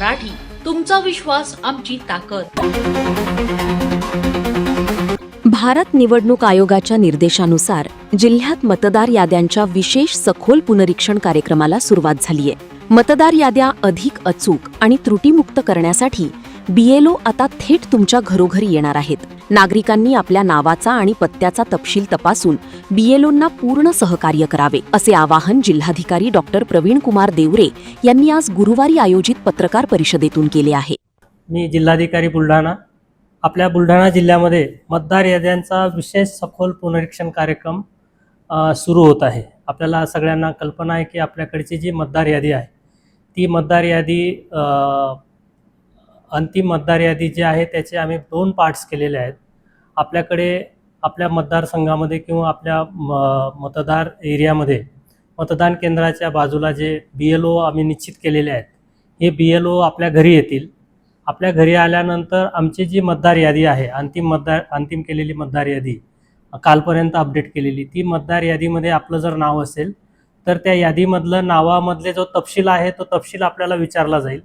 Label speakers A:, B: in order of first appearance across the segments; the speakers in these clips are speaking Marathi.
A: मराठी, तुमचा विश्वास आमची ताकद.
B: भारत निवडणूक आयोगाच्या निर्देशानुसार जिल्ह्यात मतदार याद्यांच्या विशेष सखोल पुनरीक्षण कार्यक्रमाला सुरुवात झालीय. मतदार याद्या अधिक अचूक आणि त्रुटीमुक्त करण्यासाठी BLO आता थेट तुमच्या घरोघरी येणार आहेत. नागरिकांनी आपल्या नावाचा आणि पत्त्याचा तपशील तपासून BLOंना पूर्ण सहकार्य करावे, असे आवाहन जिल्हाधिकारी डॉक्टर प्रवीण कुमार देवरे यांनी आज गुरुवारी आयोजित पत्रकार परिषदेतून केले आहे.
C: मी जिल्हाधिकारी बुलढाणा. आपल्या बुलढाणा जिल्ह्यामध्ये मतदार याद्यांचा विशेष सखोल पुनरीक्षण कार्यक्रम सुरू होत आहे. आपल्याला सगळ्यांना कल्पना आहे की आपल्याकडची जी मतदार यादी आहे ती मतदार यादी अंतिम मतदार यादी जी आहे त्याचे आम्ही 2 पार्ट्स केलेले आहेत. आपल्याकडे आपल्या मतदारसंघामध्ये किंवा आपल्या मतदार एरियामध्ये मतदान केंद्राच्या बाजूला जे BLO आम्ही निश्चित केलेले आहेत, हे BLO आपल्या घरी येतील. आपल्या घरी आल्यानंतर आमची जी मतदार यादी आहे, अंतिम केलेली मतदार यादी, कालपर्यंत अपडेट केलेली, ती मतदार यादीमध्ये आपलं जर नाव असेल तर त्या यादीमधलं नावामधले जो तपशील आहे तो तपशील आपल्याला विचारला जाईल.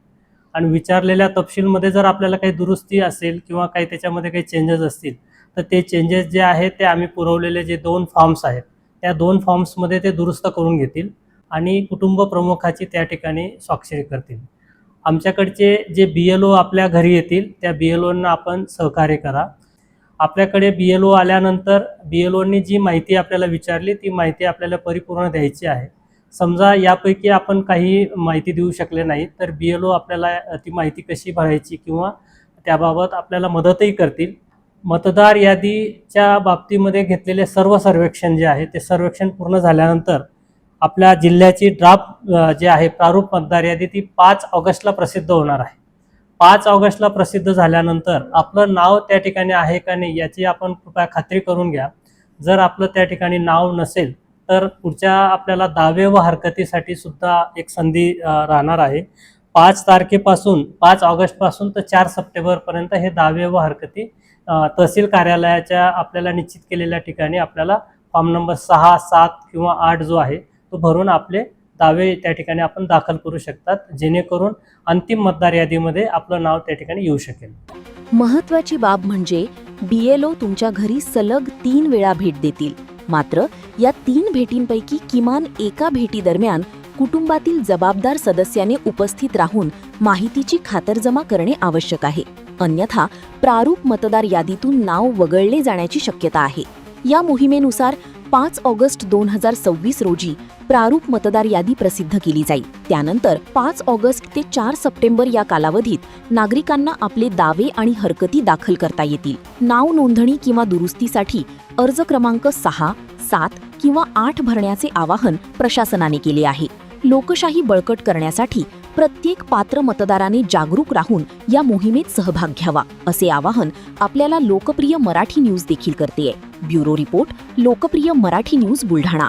C: आणि विचारलेल्या तपशीलमध्ये जर आपल्याला काही दुरुस्ती असेल किंवा काही त्याच्यामध्ये काही चेंजेस असतील तर ते चेंजेस जे आहेत ते आम्ही पुरवलेले जे 2 फॉर्म्स आहेत त्या 2 फॉर्म्समध्ये ते दुरुस्त करून घेतील आणि कुटुंब प्रमुखाची त्या ठिकाणी स्वाक्षरी करतील. आमच्याकडचे जे BLO आपल्या घरी येतील त्या BLOंना आपण सहकार्य करा. आपल्याकडे BLO आल्यानंतर BLOंनी जी माहिती आपल्याला विचारली ती माहिती आपल्याला परिपूर्ण द्यायची आहे. समजा यापैकी आपण काही माहिती देऊ शकले नाही तर BLO आपल्याला ती माहिती कशी भरायची किंवा त्याबाबत आपल्याला मदतही करतील. मतदार यादीच्या बाबतीमध्ये घेतलेले सर्व सर्वेक्षण जे आहे ते सर्वेक्षण पूर्ण झाल्यानंतर आपल्या जिल्ह्याची ड्राफ्ट जे आहे प्रारूप मतदार यादी ती 5 ऑगस्टला प्रसिद्ध होणार आहे. 5 ऑगस्टला प्रसिद्ध झाल्यानंतर आपलं नाव त्या ठिकाणी आहे का नाही याची आपण कृपया खात्री करून घ्या. जर आपलं त्या ठिकाणी नाव नसेल तर पुढच्या आपल्याला दावे व हरकतीसाठी सुद्धा एक संधी राहणार आहे. 5 ऑगस्टपासून तर 4 सप्टेंबरपर्यंत हे दावे व हरकती तहसील कार्यालयाच्या आपल्याला निश्चित केलेल्या ठिकाणी आपल्याला फॉर्म नंबर 6, 7 किंवा 8 जो आहे तो भरून आपले दावे त्या ठिकाणी आपण दाखल करू शकतात, जेणेकरून अंतिम मतदार यादीमध्ये आपलं नाव त्या ठिकाणी येऊ शकेल.
B: महत्त्वाची बाब म्हणजे BLO तुमच्या घरी सलग 3 वेळा भेट देतील. मात्र या 3 भेटींपैकी किमान एका भेटीदरम्यान कुटुंबातील जबाबदार सदस्याने उपस्थित राहून माहितीची खातरजमा करणे आवश्यक आहे. अन्यथा प्रारूप मतदार यादीतून नाव वगळले जाण्याची शक्यता आहे. या मोहिमेनुसार 5 ऑगस्ट 2026 रोजी प्रारूप मतदार यादी प्रसिद्ध केली जाईल. त्यानंतर 5 ऑगस्ट ते 4 सप्टेंबर या कालावधीत नागरिकांना आपले दावे आणि हरकती दाखल करता येतील. नाव नोंदणी किंवा दुरुस्तीसाठी अर्ज क्रमांक 6, 7 किंवा 8 भरण्याचे आवाहन प्रशासनाने केले आहे. लोकशाही बळकट करण्यासाठी प्रत्येक पात्र मतदाराने जागरूक राहून या मोहिमेत सहभाग घ्यावा, असे आवाहन आपल्याला लोकप्रिय मराठी न्यूज देखील करतेय. ब्युरो रिपोर्ट, लोकप्रिय मराठी न्यूज बुलढाणा.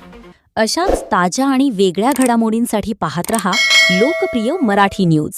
B: अशाच ताज्या आणि वेगळ्या घडामोडींसाठी पाहत रहा लोकप्रिय मराठी न्यूज.